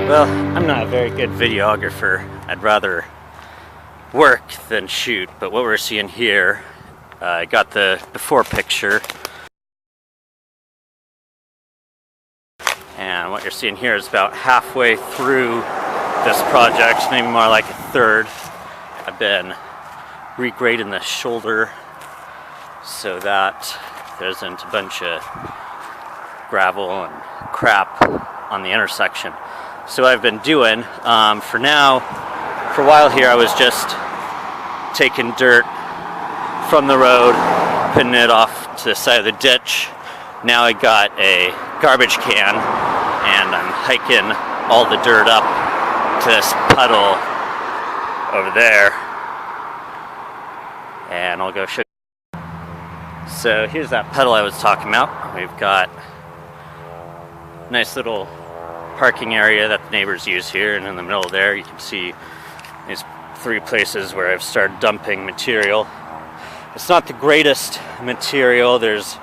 Well, I'm not a very good videographer. I'd rather work than shoot, but what we're seeing here, I got the before picture, and what you're seeing here is about halfway through this project, maybe more like a third. I've been regrading the shoulder so that there isn't a bunch of gravel and crap on the intersection. So what I've been doing, for now, for a while here, I was just taking dirt from the road, putting it off to the side of the ditch. Now I got a garbage can, and I'm hiking all the dirt up to this puddle over there, and I'll go show you. So here's that puddle I was talking about. We've got a nice little parking area that the neighbors use here, and in the middle there you can see these 3 places where I've started dumping material. It's not the greatest material, there's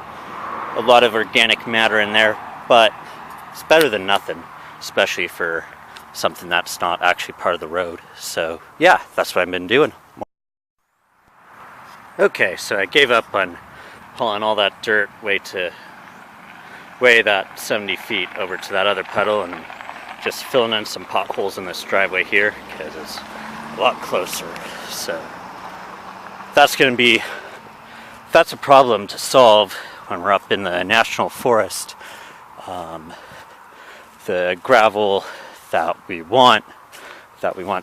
a lot of organic matter in there, but it's better than nothing, especially for something that's not actually part of the road. So yeah, that's what I've been doing. Okay, so I gave up on hauling all that dirt way that 70 feet over to that other puddle, and just filling in some potholes in this driveway here because it's a lot closer. So that's a problem to solve when we're up in the national forest. The gravel that we want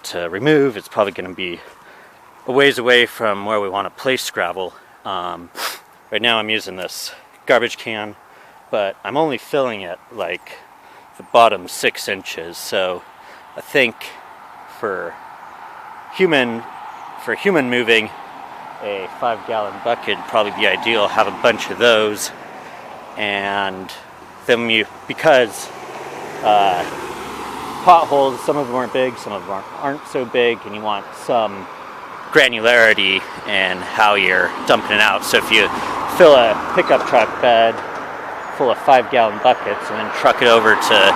to remove, it's probably going to be a ways away from where we want to place gravel. Right now I'm using this garbage can, but I'm only filling it like the bottom 6 inches. So I think for human moving, a 5-gallon bucket would probably be ideal. Have a bunch of those, and then because potholes, some of them are big, some of them aren't so big, and you want some granularity in how you're dumping it out. So if you fill a pickup truck bed full of 5-gallon buckets and then truck it over to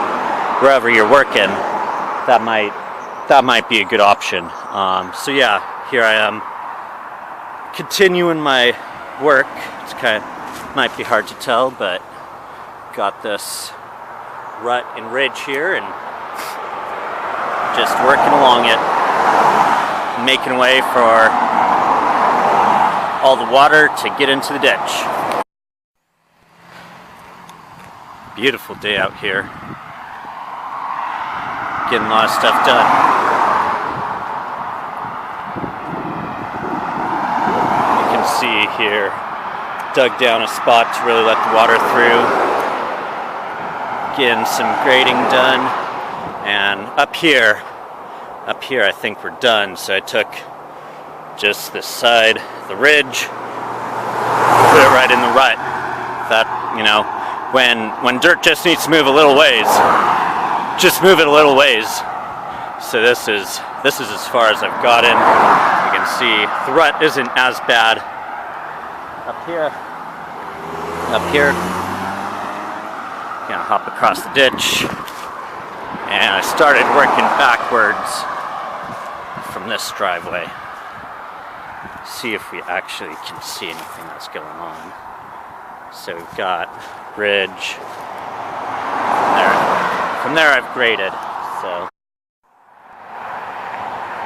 wherever you're working, that might be a good option. So yeah, here I am continuing my work. It's might be hard to tell, but got this rut and ridge here, and just working along it, making a way for all the water to get into the ditch. Beautiful day out here. Getting a lot of stuff done. You can see here, dug down a spot to really let the water through. Getting some grading done. And up here I think we're done. So I took just this side, the ridge, put it right in the rut. That, when dirt just needs to move a little ways, just move it a little ways. So this is as far as I've gotten. You can see the rut isn't as bad. Up here, gonna hop across the ditch, and I started working backwards from this driveway. See if we actually can see anything that's going on. So we've got ridge. From there I've graded.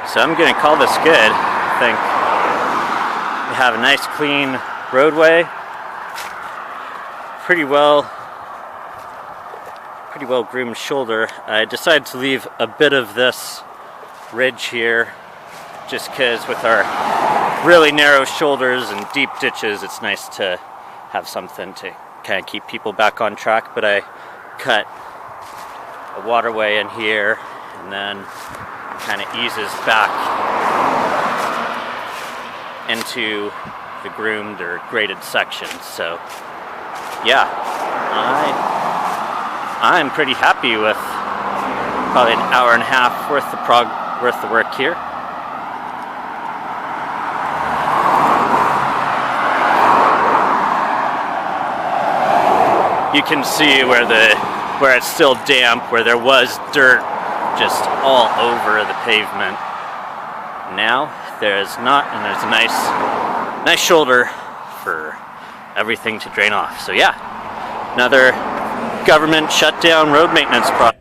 So I'm gonna call this good. I think we have a nice clean roadway. Pretty well groomed shoulder. I decided to leave a bit of this ridge here just because with our really narrow shoulders and deep ditches, it's nice to have something to kind of keep people back on track. But I cut a waterway in here, and then kind of eases back into the groomed or graded sections. So yeah, I'm pretty happy with probably an hour and a half worth of work here. you can see where it's still damp, where there was dirt just all over the pavement. Now there's not, and there's a nice shoulder for everything to drain off. So yeah, another government shutdown road maintenance project.